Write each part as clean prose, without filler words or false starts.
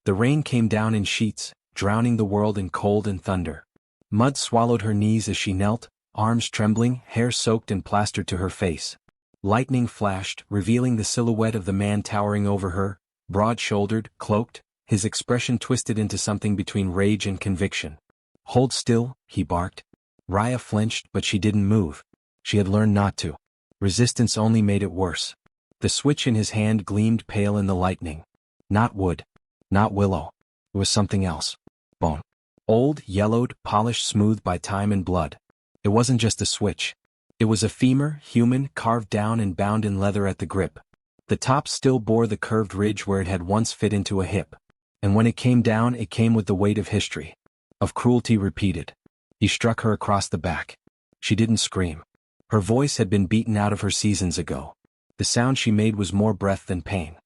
The rain came down in sheets, drowning the world in cold and thunder. Mud swallowed her knees as she knelt, arms trembling, hair soaked and plastered to her face. Lightning flashed, revealing the silhouette of the man towering over her, broad-shouldered, cloaked, his expression twisted into something between rage and conviction. "Hold still," he barked. Raya flinched, but she didn't move. She had learned not to. Resistance only made it worse. The switch in his hand gleamed pale in the lightning. Not wood. Not willow. It was something else. Bone. Old, yellowed, polished smooth by time and blood. It wasn't just a switch. It was a femur, human, carved down and bound in leather at the grip. The top still bore the curved ridge where it had once fit into a hip. And when it came down, it came with the weight of history. Of cruelty repeated. He struck her across the back. She didn't scream. Her voice had been beaten out of her seasons ago. The sound she made was more breath than pain.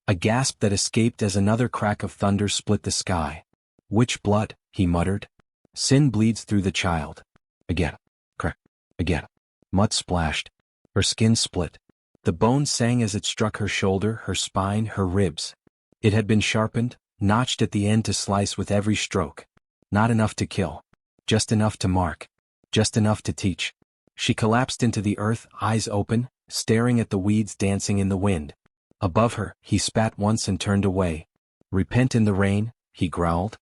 A gasp that escaped as another crack of thunder split the sky. "Witch blood," he muttered. "Sin bleeds through the child." Again. Crack. Again. Mud splashed. Her skin split. The bone sang as it struck her shoulder, her spine, her ribs. It had been sharpened, notched at the end to slice with every stroke. Not enough to kill. Just enough to mark. Just enough to teach. She collapsed into the earth, eyes open, staring at the weeds dancing in the wind. Above her, he spat once and turned away. "Repent in the rain," he growled.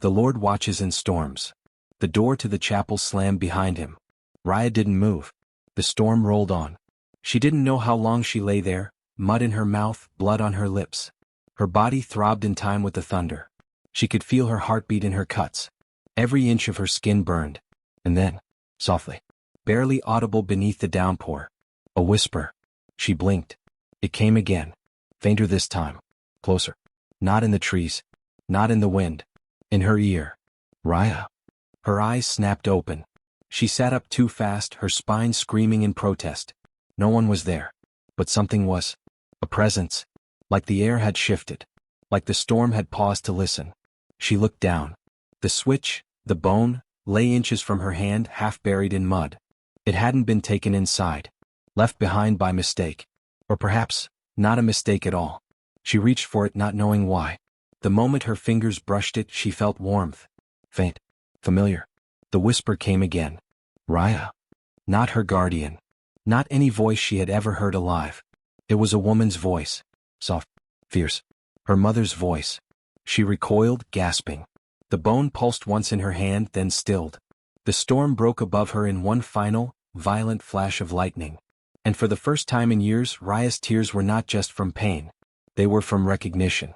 "The Lord watches in storms." The door to the chapel slammed behind him. Raya didn't move. The storm rolled on. She didn't know how long she lay there, mud in her mouth, blood on her lips. Her body throbbed in time with the thunder. She could feel her heartbeat in her cuts. Every inch of her skin burned. And then, softly, barely audible beneath the downpour, a whisper. She blinked. It came again. Fainter this time. Closer. Not in the trees. Not in the wind. In her ear. "Raya." Her eyes snapped open. She sat up too fast, her spine screaming in protest. No one was there. But something was. A presence. Like the air had shifted. Like the storm had paused to listen. She looked down. The switch, the bone, lay inches from her hand, half buried in mud. It hadn't been taken inside. Left behind by mistake. Or perhaps, not a mistake at all. She reached for it, not knowing why. The moment her fingers brushed it, she felt warmth. Faint. Familiar. The whisper came again. "Raya." Not her guardian. Not any voice she had ever heard alive. It was a woman's voice. Soft. Fierce. Her mother's voice. She recoiled, gasping. The bone pulsed once in her hand, then stilled. The storm broke above her in one final, violent flash of lightning. And for the first time in years, Raya's tears were not just from pain. They were from recognition.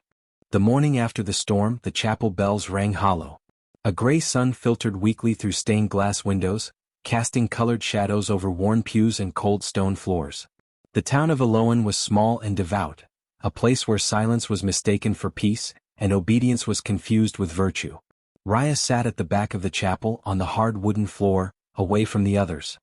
The morning after the storm, the chapel bells rang hollow. A gray sun filtered weakly through stained glass windows, casting colored shadows over worn pews and cold stone floors. The town of Leone was small and devout, a place where silence was mistaken for peace, and obedience was confused with virtue. Raya sat at the back of the chapel on the hard wooden floor, away from the others.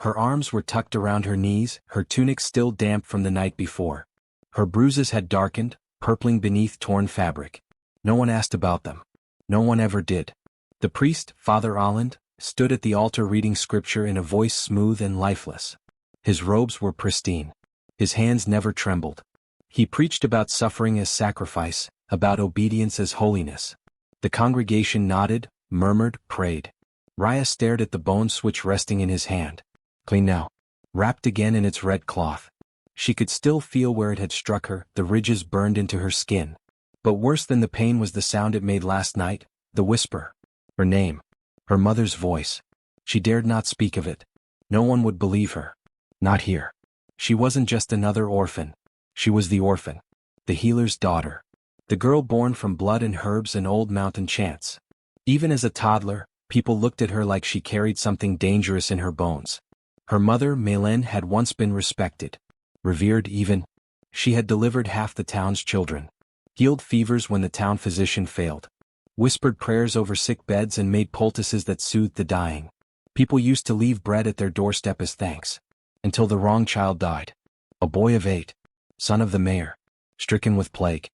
Her arms were tucked around her knees, her tunic still damp from the night before. Her bruises had darkened, purpling beneath torn fabric. No one asked about them. No one ever did. The priest, Father Alland, stood at the altar reading scripture in a voice smooth and lifeless. His robes were pristine. His hands never trembled. He preached about suffering as sacrifice, about obedience as holiness. The congregation nodded, murmured, prayed. Raya stared at the bone switch resting in his hand. Clean now. Wrapped again in its red cloth. She could still feel where it had struck her, the ridges burned into her skin. But worse than the pain was the sound it made last night, the whisper. Her name. Her mother's voice. She dared not speak of it. No one would believe her. Not here. She wasn't just another orphan. She was the orphan. The healer's daughter. The girl born from blood and herbs and old mountain chants. Even as a toddler, people looked at her like she carried something dangerous in her bones. Her mother, Leone, had once been respected. Revered even. She had delivered half the town's children. Healed fevers when the town physician failed. Whispered prayers over sick beds and made poultices that soothed the dying. People used to leave bread at their doorstep as thanks. Until the wrong child died. A boy of 8. Son of the mayor. Stricken with plague.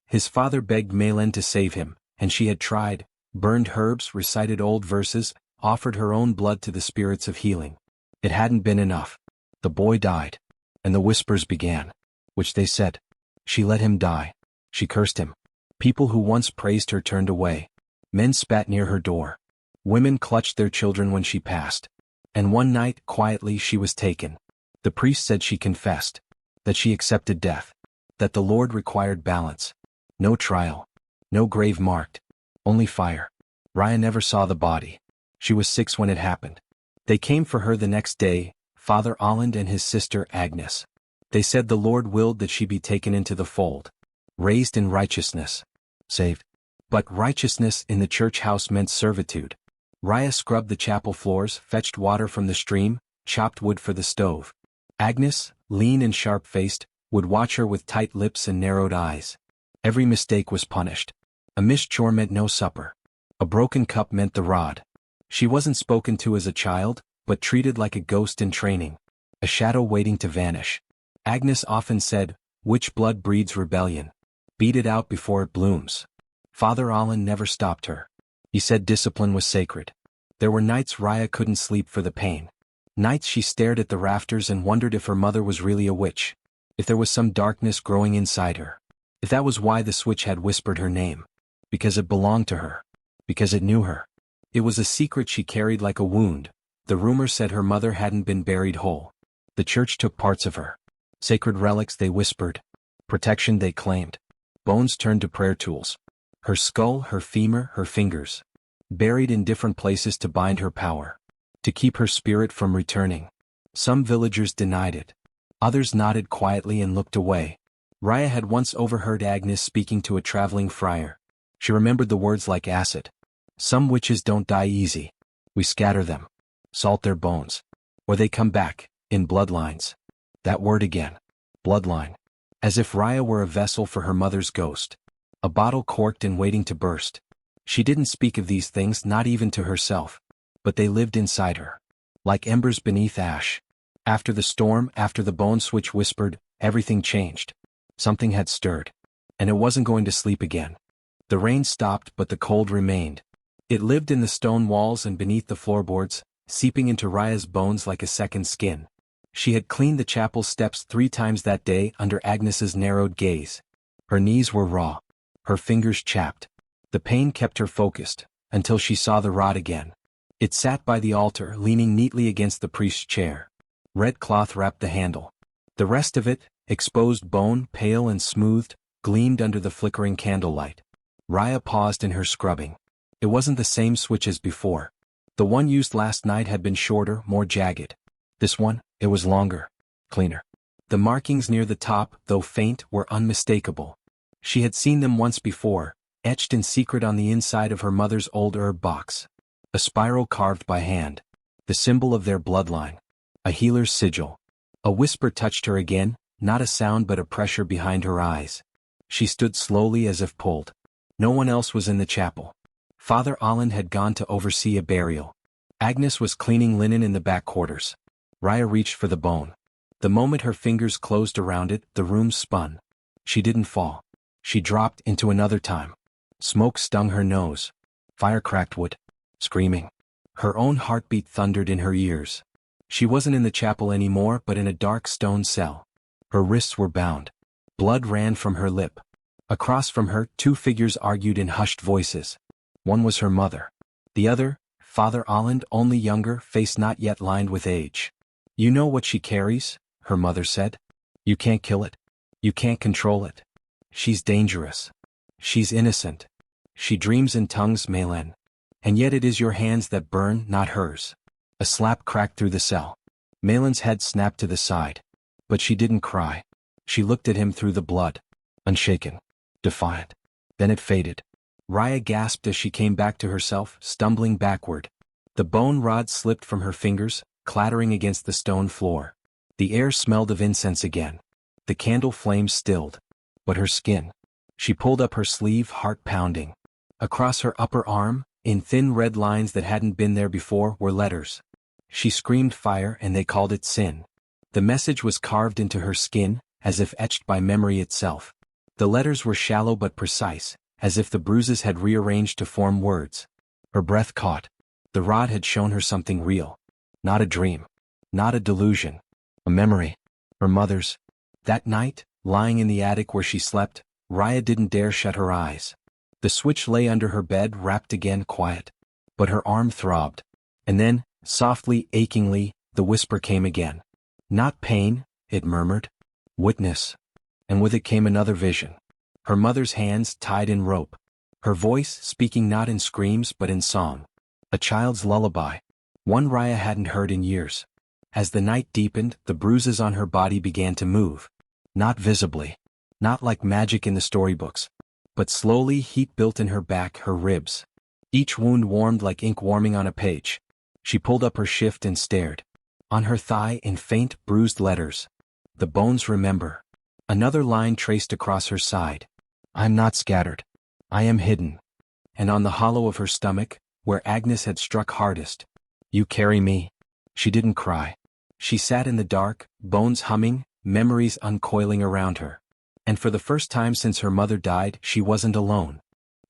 His father begged Leone to save him, and she had tried, burned herbs, recited old verses, offered her own blood to the spirits of healing. It hadn't been enough. The boy died. And the whispers began. Which they said. She let him die. She cursed him. People who once praised her turned away. Men spat near her door. Women clutched their children when she passed. And one night, quietly, she was taken. The priest said she confessed. That she accepted death. That the Lord required balance. No trial. No grave marked. Only fire. Raya never saw the body. She was 6 when it happened. They came for her the next day, Father Alland and his sister Agnes. They said the Lord willed that she be taken into the fold. Raised in righteousness. Saved. But righteousness in the church house meant servitude. Raya scrubbed the chapel floors, fetched water from the stream, chopped wood for the stove. Agnes, lean and sharp-faced, would watch her with tight lips and narrowed eyes. Every mistake was punished. A missed chore meant no supper. A broken cup meant the rod. She wasn't spoken to as a child, but treated like a ghost in training. A shadow waiting to vanish. Agnes often said, "Which blood breeds rebellion? Beat it out before it blooms." Father Allen never stopped her. He said discipline was sacred. There were nights Raya couldn't sleep for the pain. Nights she stared at the rafters and wondered if her mother was really a witch. If there was some darkness growing inside her. If that was why the switch had whispered her name. Because it belonged to her. Because it knew her. It was a secret she carried like a wound. The rumor said her mother hadn't been buried whole. The church took parts of her. Sacred relics, they whispered. Protection, they claimed. Bones turned to prayer tools. Her skull, her femur, her fingers. Buried in different places to bind her power. To keep her spirit from returning. Some villagers denied it. Others nodded quietly and looked away. Raya had once overheard Agnes speaking to a traveling friar. She remembered the words like acid. Some witches don't die easy. We scatter them. Salt their bones. Or they come back, in bloodlines. That word again. Bloodline. As if Raya were a vessel for her mother's ghost. A bottle corked and waiting to burst. She didn't speak of these things, not even to herself. But they lived inside her. Like embers beneath ash. After the storm, after the bone switch whispered, everything changed. Something had stirred. And it wasn't going to sleep again. The rain stopped, but the cold remained. It lived in the stone walls and beneath the floorboards, seeping into Raya's bones like a second skin. She had cleaned the chapel steps 3 times that day under Agnes's narrowed gaze. Her knees were raw. Her fingers chapped. The pain kept her focused, until she saw the rod again. It sat by the altar, leaning neatly against the priest's chair. Red cloth wrapped the handle. The rest of it, exposed bone, pale and smoothed, gleamed under the flickering candlelight. Raya paused in her scrubbing. It wasn't the same switch as before. The one used last night had been shorter, more jagged. This one, it was longer, cleaner. The markings near the top, though faint, were unmistakable. She had seen them once before, etched in secret on the inside of her mother's old herb box. A spiral carved by hand. The symbol of their bloodline. A healer's sigil. A whisper touched her again, not a sound but a pressure behind her eyes. She stood slowly as if pulled. No one else was in the chapel. Father Alland had gone to oversee a burial. Agnes was cleaning linen in the back quarters. Raya reached for the bone. The moment her fingers closed around it, the room spun. She didn't fall. She dropped into another time. Smoke stung her nose. Fire cracked wood. Screaming. Her own heartbeat thundered in her ears. She wasn't in the chapel anymore but in a dark stone cell. Her wrists were bound. Blood ran from her lip. Across from her, 2 figures argued in hushed voices. One was her mother. The other, Father Alland, only younger, face not yet lined with age. "You know what she carries," her mother said. "You can't kill it. You can't control it. She's dangerous. She's innocent. She dreams in tongues, Melen. And yet it is your hands that burn, not hers." A slap cracked through the cell. Malen's head snapped to the side. But she didn't cry. She looked at him through the blood. Unshaken. Defiant. Then it faded. Raya gasped as she came back to herself, stumbling backward. The bone rod slipped from her fingers, clattering against the stone floor. The air smelled of incense again. The candle flames stilled. But her skin. She pulled up her sleeve, heart pounding. Across her upper arm, in thin red lines that hadn't been there before, were letters. She screamed fire and they called it sin. The message was carved into her skin, as if etched by memory itself. The letters were shallow but precise, as if the bruises had rearranged to form words. Her breath caught. The rod had shown her something real. Not a dream. Not a delusion. A memory. Her mother's. That night, lying in the attic where she slept, Raya didn't dare shut her eyes. The switch lay under her bed, wrapped again, quiet. But her arm throbbed. And then, softly, achingly, the whisper came again. Not pain, it murmured. Witness. And with it came another vision. Her mother's hands tied in rope. Her voice speaking not in screams but in song. A child's lullaby. One Raya hadn't heard in years. As the night deepened, the bruises on her body began to move. Not visibly. Not like magic in the storybooks. But slowly heat built in her back, her ribs. Each wound warmed like ink warming on a page. She pulled up her shift and stared. On her thigh, in faint, bruised letters. The bones remember. Another line traced across her side. I'm not scattered. I am hidden. And on the hollow of her stomach, where Agnes had struck hardest. You carry me. She didn't cry. She sat in the dark, bones humming, memories uncoiling around her. And for the first time since her mother died, she wasn't alone.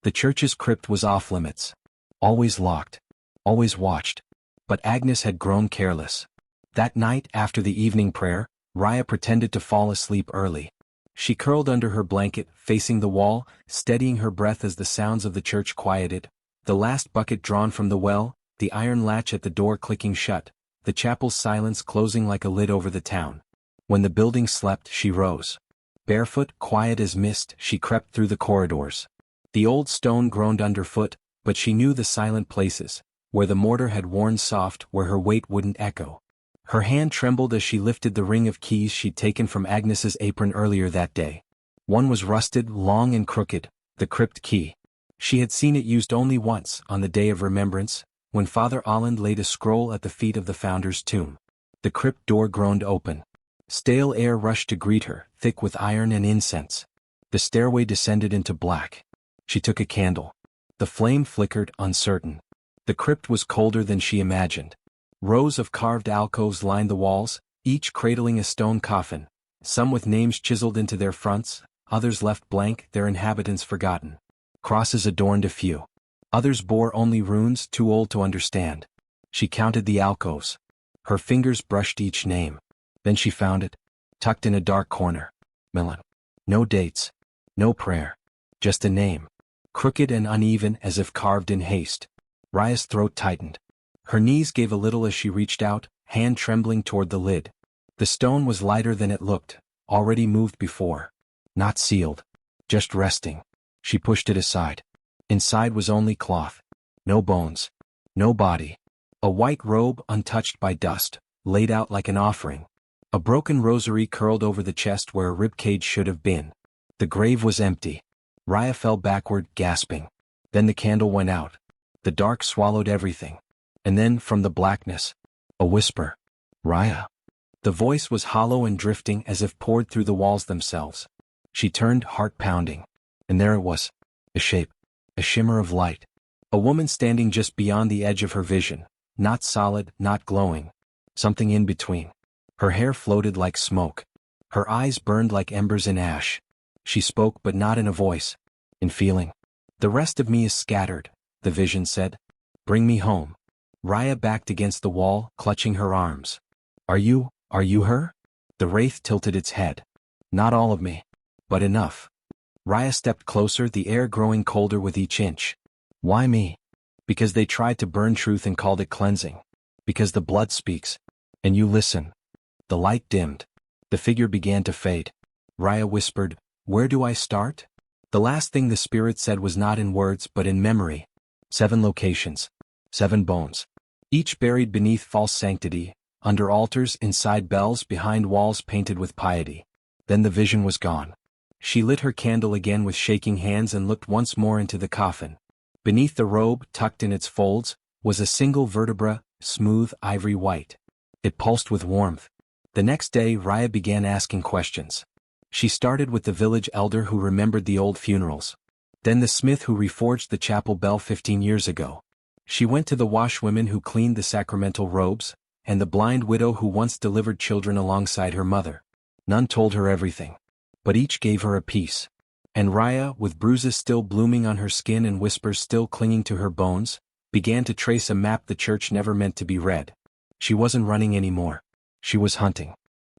The church's crypt was off limits. Always locked. Always watched. But Agnes had grown careless. That night, after the evening prayer, Raya pretended to fall asleep early. She curled under her blanket, facing the wall, steadying her breath as the sounds of the church quieted. The last bucket drawn from the well, the iron latch at the door clicking shut, the chapel's silence closing like a lid over the town. When the building slept, she rose. Barefoot, quiet as mist, she crept through the corridors. The old stone groaned underfoot, but she knew the silent places, where the mortar had worn soft, where her weight wouldn't echo. Her hand trembled as she lifted the ring of keys she'd taken from Agnes's apron earlier that day. One was rusted, long and crooked, the crypt key. She had seen it used only once, on the day of remembrance, when Father Holland laid a scroll at the feet of the founder's tomb. The crypt door groaned open. Stale air rushed to greet her, thick with iron and incense. The stairway descended into black. She took a candle. The flame flickered, uncertain. The crypt was colder than she imagined. Rows of carved alcoves lined the walls, each cradling a stone coffin, some with names chiseled into their fronts, others left blank, their inhabitants forgotten. Crosses adorned a few. Others bore only runes too old to understand. She counted the alcoves. Her fingers brushed each name. Then she found it, tucked in a dark corner. Milan. No dates. No prayer. Just a name. Crooked and uneven as if carved in haste. Raya's throat tightened. Her knees gave a little as she reached out, hand trembling toward the lid. The stone was lighter than it looked, already moved before. Not sealed. Just resting. She pushed it aside. Inside was only cloth. No bones. No body. A white robe untouched by dust, laid out like an offering. A broken rosary curled over the chest where a ribcage should have been. The grave was empty. Raya fell backward, gasping. Then the candle went out. The dark swallowed everything. And then, from the blackness, a whisper. Raya. The voice was hollow and drifting as if poured through the walls themselves. She turned, heart pounding. And there it was. A shape. A shimmer of light. A woman standing just beyond the edge of her vision. Not solid, not glowing. Something in between. Her hair floated like smoke. Her eyes burned like embers in ash. She spoke but not in a voice. In feeling. The rest of me is scattered, the vision said. Bring me home. Raya backed against the wall, clutching her arms. Are you her? The wraith tilted its head. Not all of me. But enough. Raya stepped closer, the air growing colder with each inch. Why me? Because they tried to burn truth and called it cleansing. Because the blood speaks. And you listen. The light dimmed. The figure began to fade. Raya whispered, Where do I start? The last thing the spirit said was not in words but in memory. 7 locations. 7 bones. Each buried beneath false sanctity, under altars, inside bells, behind walls painted with piety. Then the vision was gone. She lit her candle again with shaking hands and looked once more into the coffin. Beneath the robe, tucked in its folds, was a single vertebra, smooth, ivory white. It pulsed with warmth. The next day, Raya began asking questions. She started with the village elder who remembered the old funerals. Then the smith who reforged the chapel bell 15 years ago. She went to the washwomen who cleaned the sacramental robes, and the blind widow who once delivered children alongside her mother. None told her everything. But each gave her a piece. And Raya, with bruises still blooming on her skin and whispers still clinging to her bones, began to trace a map the church never meant to be read. She wasn't running anymore. She was hunting.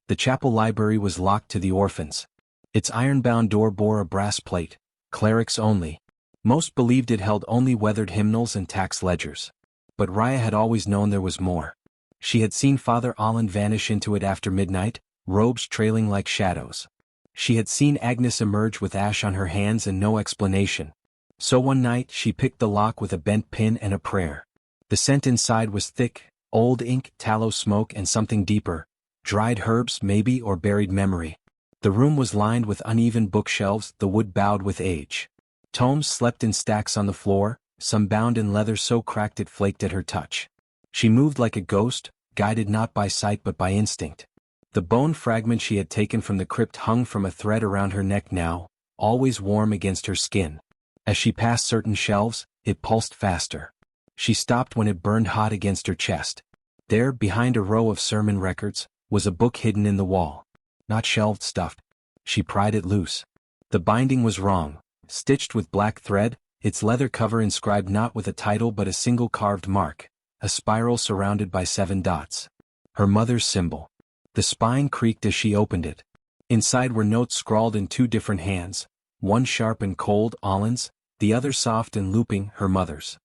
The chapel library was locked to the orphans. Its iron-bound door bore a brass plate, clerics only. Most believed it held only weathered hymnals and tax ledgers. But Raya had always known there was more. She had seen Father Allen vanish into it after midnight, robes trailing like shadows. She had seen Agnes emerge with ash on her hands and no explanation. So one night she picked the lock with a bent pin and a prayer. The scent inside was thick, old ink, tallow smoke and something deeper, dried herbs maybe or buried memory. The room was lined with uneven bookshelves, the wood bowed with age. Tomes slept in stacks on the floor, some bound in leather so cracked it flaked at her touch. She moved like a ghost, guided not by sight but by instinct. The bone fragment she had taken from the crypt hung from a thread around her neck now, always warm against her skin. As she passed certain shelves, it pulsed faster. She stopped when it burned hot against her chest. There, behind a row of sermon records, was a book hidden in the wall. Not shelved stuffed. She pried it loose. The binding was wrong, stitched with black thread, its leather cover inscribed not with a title but a single carved mark, a spiral surrounded by 7 dots. Her mother's symbol. The spine creaked as she opened it. Inside were notes scrawled in 2 different hands, one sharp and cold, Allen's, the other soft and looping, her mother's.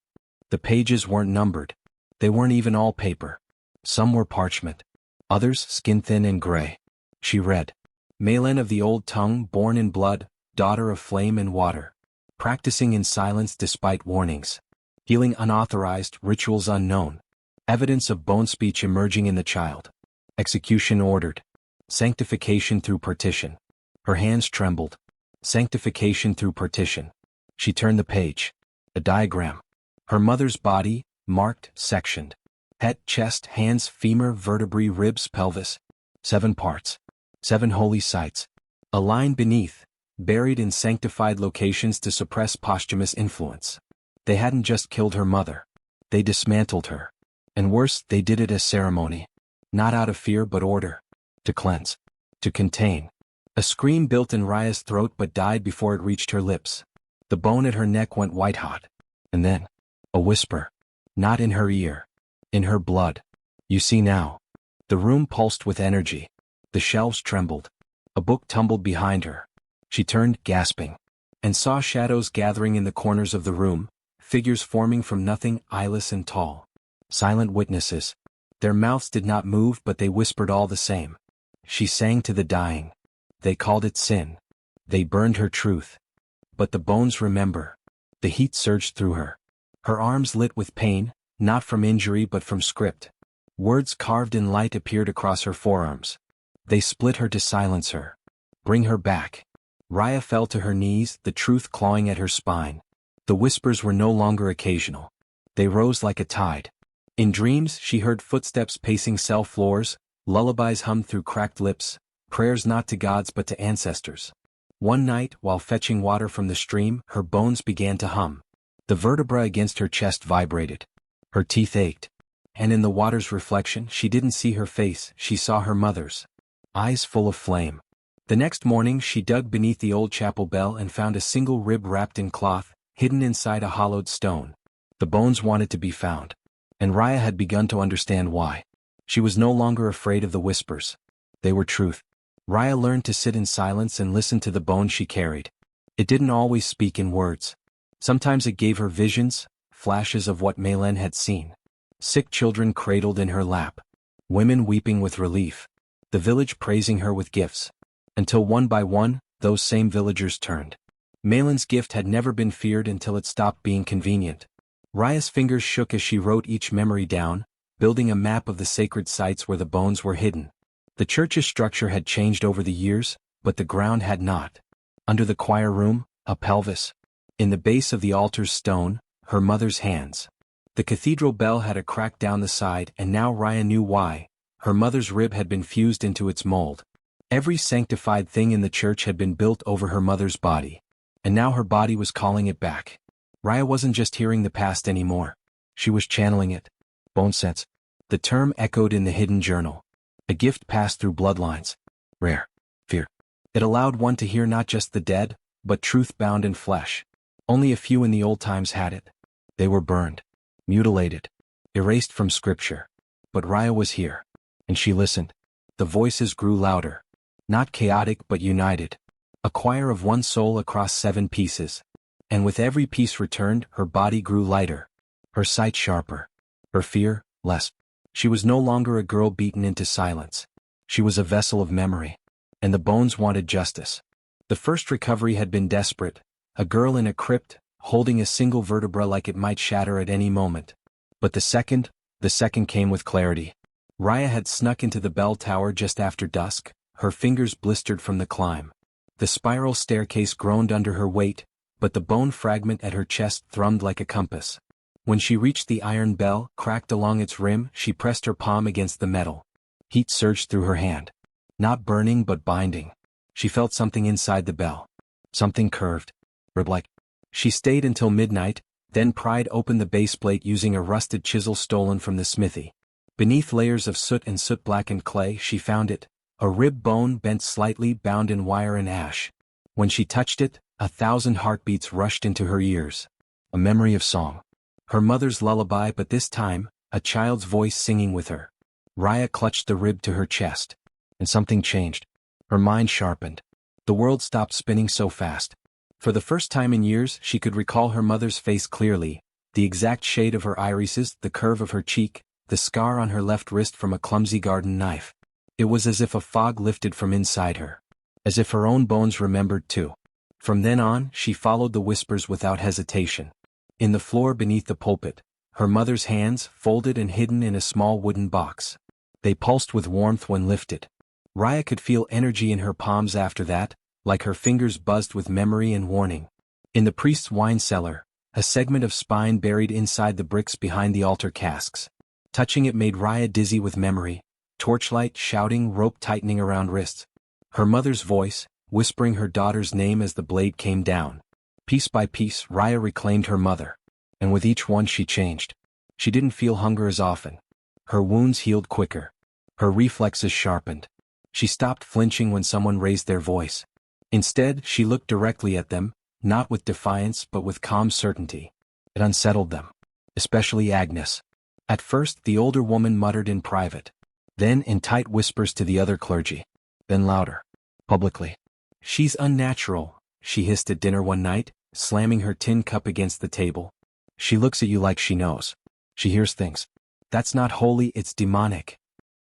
The pages weren't numbered. They weren't even all paper. Some were parchment. Others skin-thin and gray. She read. Malen of the old tongue, born in blood, daughter of flame and water. Practicing in silence despite warnings. Healing unauthorized, rituals unknown. Evidence of bone speech emerging in the child. Execution ordered. Sanctification through partition. Her hands trembled. Sanctification through partition. She turned the page. A diagram. Her mother's body, marked, sectioned. Head, chest, hands, femur, vertebrae, ribs, pelvis. 7 parts. 7 holy sites. A line beneath, buried in sanctified locations to suppress posthumous influence. They hadn't just killed her mother. They dismantled her. And worse, they did it as ceremony. Not out of fear but order. To cleanse. To contain. A scream built in Raya's throat but died before it reached her lips. The bone at her neck went white-hot. And then, a whisper. Not in her ear. In her blood. You see now. The room pulsed with energy. The shelves trembled. A book tumbled behind her. She turned, gasping. And saw shadows gathering in the corners of the room, figures forming from nothing, eyeless and tall. Silent witnesses. Their mouths did not move but they whispered all the same. She sang to the dying. They called it sin. They burned her truth. But the bones remember. The heat surged through her. Her arms lit with pain, not from injury but from script. Words carved in light appeared across her forearms. They split her to silence her. Bring her back. Raya fell to her knees, the truth clawing at her spine. The whispers were no longer occasional. They rose like a tide. In dreams she heard footsteps pacing cell floors, lullabies hummed through cracked lips, prayers not to gods but to ancestors. One night, while fetching water from the stream, her bones began to hum. The vertebra against her chest vibrated. Her teeth ached. And in the water's reflection she didn't see her face, she saw her mother's. Eyes full of flame. The next morning she dug beneath the old chapel bell and found a single rib wrapped in cloth, hidden inside a hollowed stone. The bones wanted to be found. And Raya had begun to understand why. She was no longer afraid of the whispers. They were truth. Raya learned to sit in silence and listen to the bone she carried. It didn't always speak in words. Sometimes it gave her visions, flashes of what Malen had seen. Sick children cradled in her lap. Women weeping with relief. The village praising her with gifts. Until one by one, those same villagers turned. Malen's gift had never been feared until it stopped being convenient. Raya's fingers shook as she wrote each memory down, building a map of the sacred sites where the bones were hidden. The church's structure had changed over the years, but the ground had not. Under the choir room, a pelvis. In the base of the altar's stone, her mother's hands. The cathedral bell had a crack down the side and now Raya knew why. Her mother's rib had been fused into its mold. Every sanctified thing in the church had been built over her mother's body. And now her body was calling it back. Raya wasn't just hearing the past anymore. She was channeling it. Bone sets. The term echoed in the hidden journal. A gift passed through bloodlines. Rare. Fear. It allowed one to hear not just the dead, but truth bound in flesh. Only a few in the old times had it. They were burned. Mutilated. Erased from scripture. But Raya was here. And she listened. The voices grew louder. Not chaotic but united. A choir of one soul across 7 pieces. And with every piece returned, her body grew lighter, her sight sharper, her fear less. She was no longer a girl beaten into silence. She was a vessel of memory. And the bones wanted justice. The first recovery had been desperate, a girl in a crypt, holding a single vertebra like it might shatter at any moment. But the second came with clarity. Raya had snuck into the bell tower just after dusk, her fingers blistered from the climb. The spiral staircase groaned under her weight, but the bone fragment at her chest thrummed like a compass. When she reached the iron bell, cracked along its rim, she pressed her palm against the metal. Heat surged through her hand. Not burning but binding. She felt something inside the bell. Something curved. Rib-like. She stayed until midnight, then pried open the baseplate using a rusted chisel stolen from the smithy. Beneath layers of soot and soot-blackened clay she found it, a rib bone bent slightly, bound in wire and ash. When she touched it, 1,000 heartbeats rushed into her ears. A memory of song. Her mother's lullaby, but this time, a child's voice singing with her. Raya clutched the rib to her chest. And something changed. Her mind sharpened. The world stopped spinning so fast. For the first time in years she could recall her mother's face clearly, the exact shade of her irises, the curve of her cheek, the scar on her left wrist from a clumsy garden knife. It was as if a fog lifted from inside her. As if her own bones remembered too. From then on, she followed the whispers without hesitation. In the floor beneath the pulpit, her mother's hands folded and hidden in a small wooden box. They pulsed with warmth when lifted. Raya could feel energy in her palms after that, like her fingers buzzed with memory and warning. In the priest's wine cellar, a segment of spine buried inside the bricks behind the altar casks. Touching it made Raya dizzy with memory, torchlight, shouting, rope tightening around wrists. Her mother's voice, whispering her daughter's name as the blade came down. Piece by piece, Raya reclaimed her mother. And with each one she changed. She didn't feel hunger as often. Her wounds healed quicker. Her reflexes sharpened. She stopped flinching when someone raised their voice. Instead, she looked directly at them, not with defiance but with calm certainty. It unsettled them. Especially Agnes. At first, the older woman muttered in private. Then in tight whispers to the other clergy. Then louder. Publicly. "She's unnatural," she hissed at dinner one night, slamming her tin cup against the table. "She looks at you like she knows. She hears things. That's not holy, it's demonic."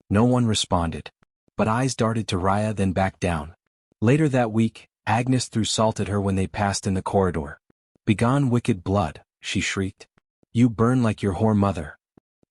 No one responded. But eyes darted to Raya, then back down. Later that week, Agnes threw salt at her when they passed in the corridor. "Begone, wicked blood," she shrieked. "You burn like your whore mother."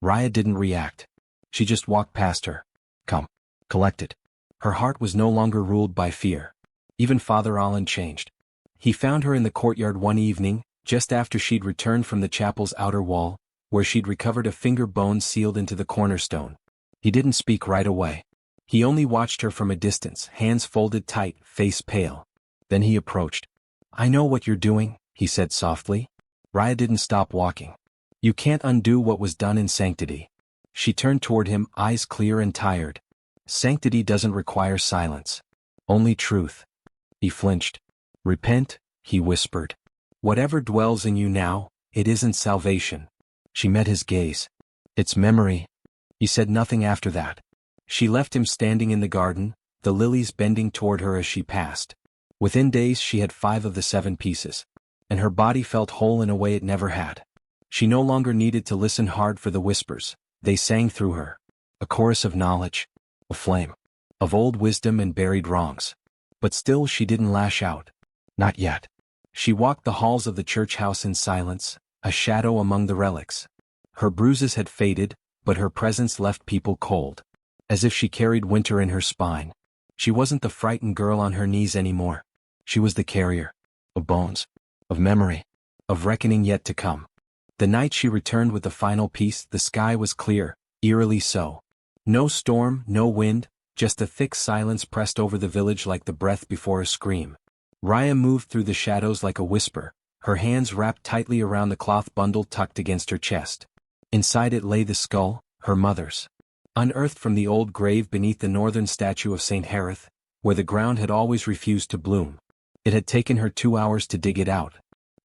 Raya didn't react. She just walked past her. Calm. Collected. Her heart was no longer ruled by fear. Even Father Allen changed. He found her in the courtyard one evening, just after she'd returned from the chapel's outer wall, where she'd recovered a finger bone sealed into the cornerstone. He didn't speak right away. He only watched her from a distance, hands folded tight, face pale. Then he approached. "I know what you're doing," he said softly. Raya didn't stop walking. "You can't undo what was done in sanctity." She turned toward him, eyes clear and tired. "Sanctity doesn't require silence. Only truth." He flinched. "Repent," he whispered. "Whatever dwells in you now, it isn't salvation." She met his gaze. "It's memory." He said nothing after that. She left him standing in the garden, the lilies bending toward her as she passed. Within days she had 5 of the 7 pieces. And her body felt whole in a way it never had. She no longer needed to listen hard for the whispers. They sang through her. A chorus of knowledge. A flame. Of old wisdom and buried wrongs. But still she didn't lash out. Not yet. She walked the halls of the church house in silence, a shadow among the relics. Her bruises had faded, but her presence left people cold. As if she carried winter in her spine. She wasn't the frightened girl on her knees anymore. She was the carrier. Of bones. Of memory. Of reckoning yet to come. The night she returned with the final piece, the sky was clear, eerily so. No storm, no wind, just a thick silence pressed over the village like the breath before a scream. Raya moved through the shadows like a whisper, her hands wrapped tightly around the cloth bundle tucked against her chest. Inside it lay the skull, her mother's. Unearthed from the old grave beneath the northern statue of St. Harith, where the ground had always refused to bloom. It had taken her 2 hours to dig it out.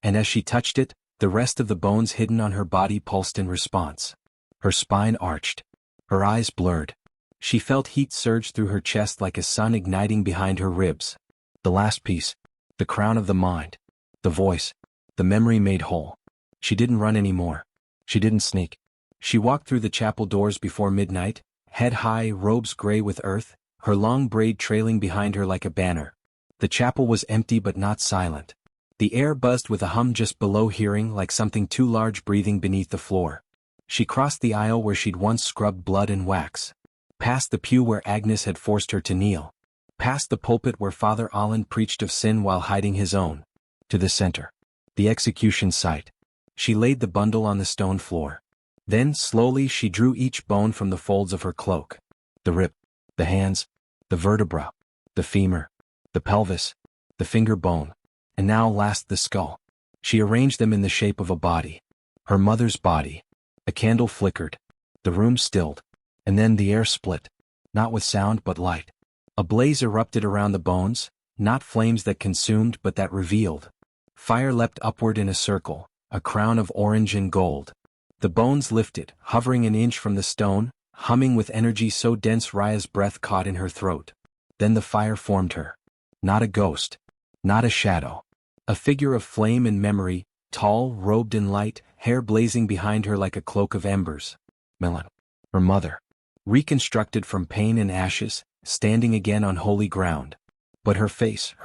And as she touched it, the rest of the bones hidden on her body pulsed in response. Her spine arched. Her eyes blurred. She felt heat surge through her chest like a sun igniting behind her ribs. The last piece. The crown of the mind. The voice. The memory made whole. She didn't run anymore. She didn't sneak. She walked through the chapel doors before midnight, head high, robes gray with earth, her long braid trailing behind her like a banner. The chapel was empty but not silent. The air buzzed with a hum just below hearing, like something too large breathing beneath the floor. She crossed the aisle where she'd once scrubbed blood and wax. Past the pew where Agnes had forced her to kneel. Past the pulpit where Father Allen preached of sin while hiding his own. To the center. The execution site. She laid the bundle on the stone floor. Then, slowly, she drew each bone from the folds of her cloak. The rib. The hands. The vertebra. The femur. The pelvis. The finger bone. And now last the skull. She arranged them in the shape of a body. Her mother's body. A candle flickered. The room stilled. And then the air split. Not with sound but light. A blaze erupted around the bones, not flames that consumed but that revealed. Fire leapt upward in a circle, a crown of orange and gold. The bones lifted, hovering an inch from the stone, humming with energy so dense Raya's breath caught in her throat. Then the fire formed her. Not a ghost. Not a shadow. A figure of flame and memory, tall, robed in light, hair blazing behind her like a cloak of embers. Melon. Her mother. Reconstructed from pain and ashes, standing again on holy ground. But her face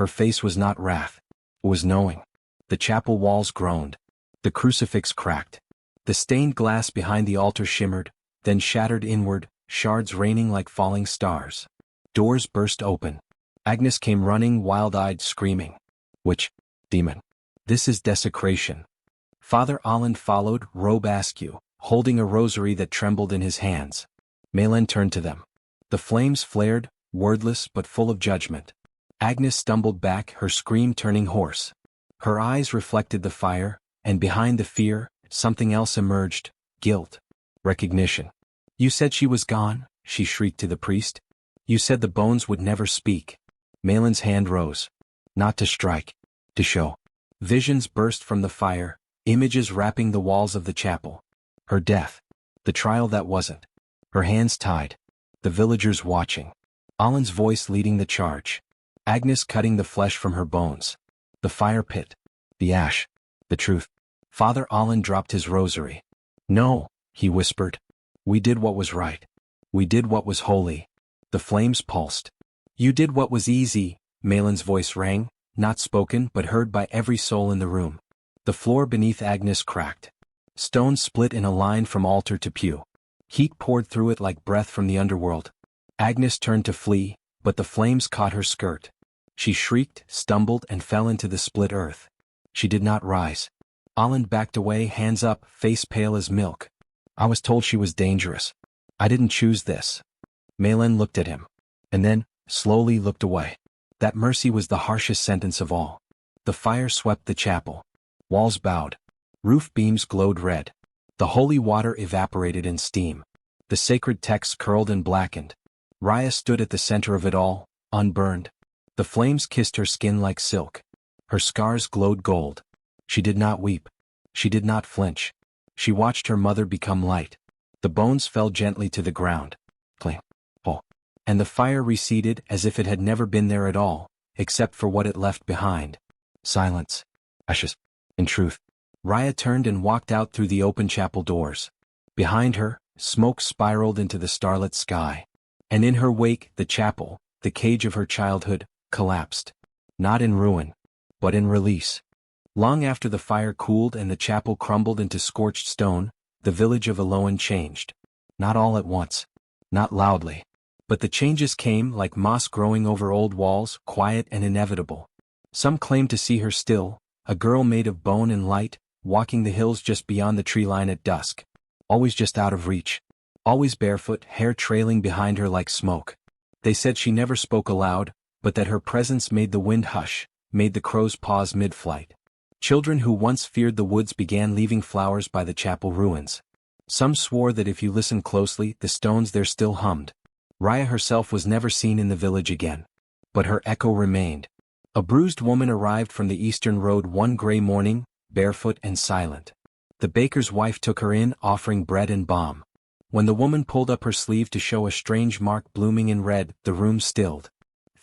was not wrath. It was knowing. The chapel walls groaned. The crucifix cracked. The stained glass behind the altar shimmered, then shattered inward, shards raining like falling stars. Doors burst open. Agnes came running, wild-eyed, screaming. Witch. Demon. This is desecration. Father Allen followed, robe askew, holding a rosary that trembled in his hands. Malin turned to them. The flames flared, wordless but full of judgment. Agnes stumbled back, her scream turning hoarse. Her eyes reflected the fire, and behind the fear, something else emerged, guilt. Recognition. You said she was gone, she shrieked to the priest. You said the bones would never speak. Malin's hand rose. Not to strike. To show. Visions burst from the fire, images wrapping the walls of the chapel. Her death. The trial that wasn't. Her hands tied. The villagers watching. Allen's voice leading the charge. Agnes cutting the flesh from her bones. The fire pit. The ash. The truth. Father Allen dropped his rosary. No, he whispered. We did what was right. We did what was holy. The flames pulsed. You did what was easy, Malin's voice rang, not spoken but heard by every soul in the room. The floor beneath Agnes cracked. Stones split in a line from altar to pew. Heat poured through it like breath from the underworld. Agnes turned to flee, but the flames caught her skirt. She shrieked, stumbled, and fell into the split earth. She did not rise. Allen backed away, hands up, face pale as milk. I was told she was dangerous. I didn't choose this. Malin looked at him. And then, slowly looked away. That mercy was the harshest sentence of all. The fire swept the chapel. Walls bowed. Roof beams glowed red. The holy water evaporated in steam. The sacred texts curled and blackened. Raya stood at the center of it all, unburned. The flames kissed her skin like silk. Her scars glowed gold. She did not weep. She did not flinch. She watched her mother become light. The bones fell gently to the ground. Cling. Oh. And the fire receded as if it had never been there at all, except for what it left behind. Silence. Ashes. In truth. Raya turned and walked out through the open chapel doors. Behind her, smoke spiraled into the starlit sky. And in her wake, the chapel, the cage of her childhood, collapsed. Not in ruin, but in release. Long after the fire cooled and the chapel crumbled into scorched stone, the village of Leone changed. Not all at once. Not loudly. But the changes came like moss growing over old walls, quiet and inevitable. Some claimed to see her still, a girl made of bone and light, walking the hills just beyond the tree line at dusk. Always just out of reach. Always barefoot, hair trailing behind her like smoke. They said she never spoke aloud, but that her presence made the wind hush, made the crows pause mid-flight. Children who once feared the woods began leaving flowers by the chapel ruins. Some swore that if you listened closely, the stones there still hummed. Raya herself was never seen in the village again. But her echo remained. A bruised woman arrived from the eastern road one gray morning, barefoot and silent. The baker's wife took her in, offering bread and balm. When the woman pulled up her sleeve to show a strange mark blooming in red, the room stilled.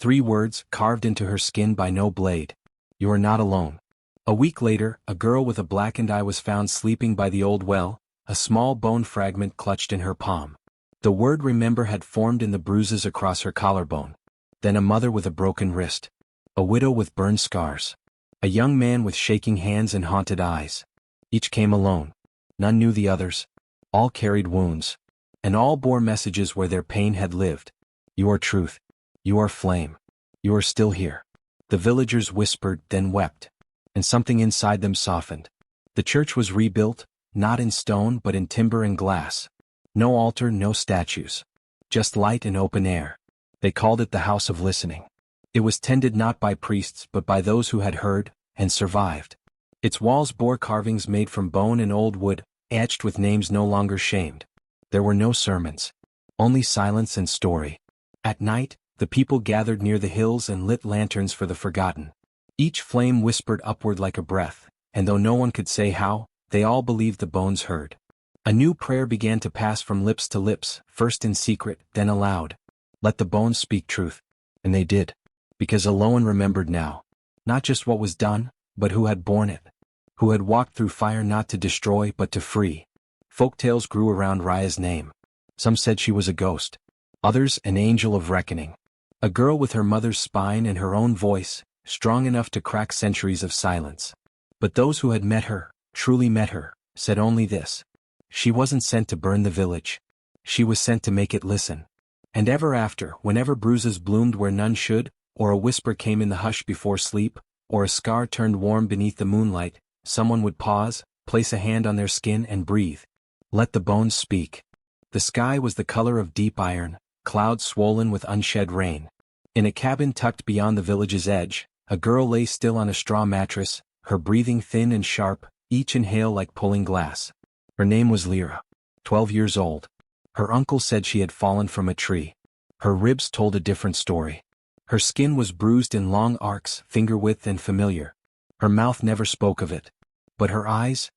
3 words carved into her skin by no blade. You are not alone. A week later, a girl with a blackened eye was found sleeping by the old well, a small bone fragment clutched in her palm. The word remember had formed in the bruises across her collarbone. Then a mother with a broken wrist. A widow with burned scars. A young man with shaking hands and haunted eyes. Each came alone. None knew the others. All carried wounds. And all bore messages where their pain had lived. You are truth. You are flame. You are still here. The villagers whispered, then wept. And something inside them softened. The church was rebuilt, not in stone but in timber and glass. No altar, no statues. Just light and open air. They called it the House of Listening. It was tended not by priests but by those who had heard, and survived. Its walls bore carvings made from bone and old wood, etched with names no longer shamed. There were no sermons. Only silence and story. At night, the people gathered near the hills and lit lanterns for the forgotten. Each flame whispered upward like a breath, and though no one could say how, they all believed the bones heard. A new prayer began to pass from lips to lips, first in secret, then aloud. Let the bones speak truth. And they did. Because Leone remembered now. Not just what was done, but who had borne it. Who had walked through fire not to destroy but to free. Folktales grew around Raya's name. Some said she was a ghost. Others an angel of reckoning. A girl with her mother's spine and her own voice, strong enough to crack centuries of silence. But those who had met her, truly met her, said only this. She wasn't sent to burn the village. She was sent to make it listen. And ever after, whenever bruises bloomed where none should, or a whisper came in the hush before sleep, or a scar turned warm beneath the moonlight, someone would pause, place a hand on their skin and breathe. Let the bones speak. The sky was the color of deep iron, clouds swollen with unshed rain. In a cabin tucked beyond the village's edge, a girl lay still on a straw mattress, her breathing thin and sharp, each inhale like pulling glass. Her name was Leone, 12 years old. Her uncle said she had fallen from a tree. Her ribs told a different story. Her skin was bruised in long arcs, finger-width and familiar. Her mouth never spoke of it. But her eyes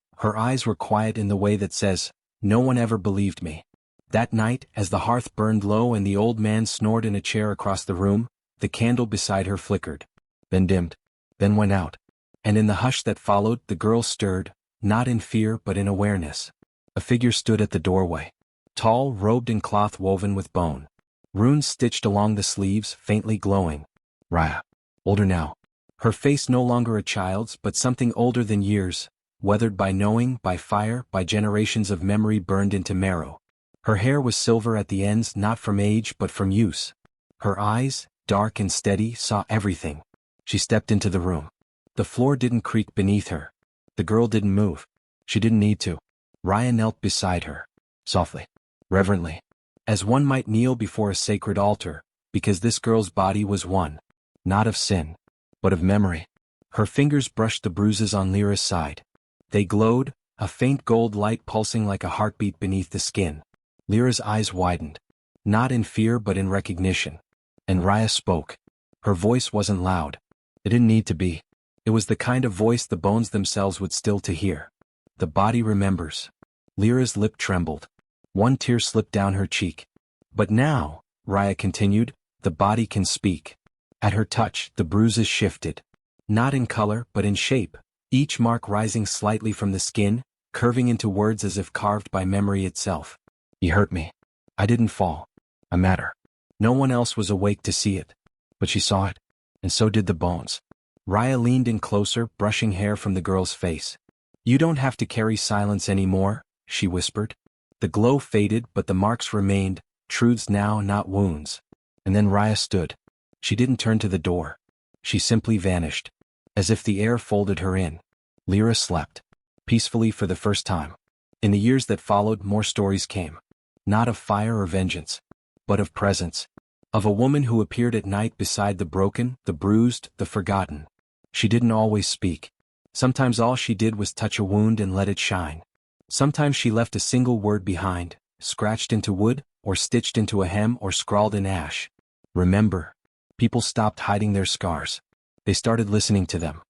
were quiet in the way that says, no one ever believed me. That night, as the hearth burned low and the old man snored in a chair across the room, the candle beside her flickered. Then dimmed. Then went out. And in the hush that followed, the girl stirred, not in fear but in awareness. A figure stood at the doorway. Tall, robed in cloth woven with bone. Runes stitched along the sleeves, faintly glowing. Raya. Older now. Her face no longer a child's but something older than years, weathered by knowing, by fire, by generations of memory burned into marrow. Her hair was silver at the ends not from age but from use. Her eyes, dark and steady, saw everything. She stepped into the room. The floor didn't creak beneath her. The girl didn't move. She didn't need to. Raya knelt beside her. Softly. Reverently. As one might kneel before a sacred altar, because this girl's body was one. Not of sin. But of memory. Her fingers brushed the bruises on Lyra's side. They glowed, a faint gold light pulsing like a heartbeat beneath the skin. Lyra's eyes widened. Not in fear but in recognition. And Raya spoke. Her voice wasn't loud. It didn't need to be. It was the kind of voice the bones themselves would still to hear. The body remembers. Lyra's lip trembled. One tear slipped down her cheek. But now, Raya continued, the body can speak. At her touch, the bruises shifted. Not in color but in shape, each mark rising slightly from the skin, curving into words as if carved by memory itself. He hurt me. I didn't fall. I matter. No one else was awake to see it. But she saw it. And so did the bones. Raya leaned in closer, brushing hair from the girl's face. You don't have to carry silence anymore, she whispered. The glow faded but the marks remained, truths now, not wounds. And then Raya stood. She didn't turn to the door. She simply vanished. As if the air folded her in. Lyra slept. Peacefully for the first time. In the years that followed, more stories came. Not of fire or vengeance. But of presence. Of a woman who appeared at night beside the broken, the bruised, the forgotten. She didn't always speak. Sometimes all she did was touch a wound and let it shine. Sometimes she left a single word behind, scratched into wood, or stitched into a hem or scrawled in ash. Remember. People stopped hiding their scars. They started listening to them.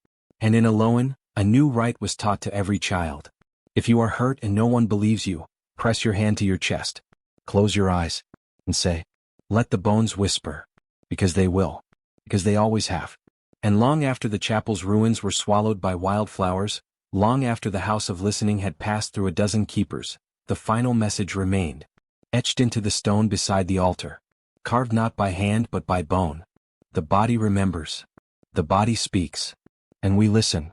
And in Leone, a new rite was taught to every child. If you are hurt and no one believes you, press your hand to your chest. Close your eyes. And say, let the bones whisper. Because they will. because they always have. And long after the chapel's ruins were swallowed by wildflowers, long after the house of listening had passed through a dozen keepers, the final message remained, etched into the stone beside the altar, carved not by hand but by bone. The body remembers. The body speaks. And we listen.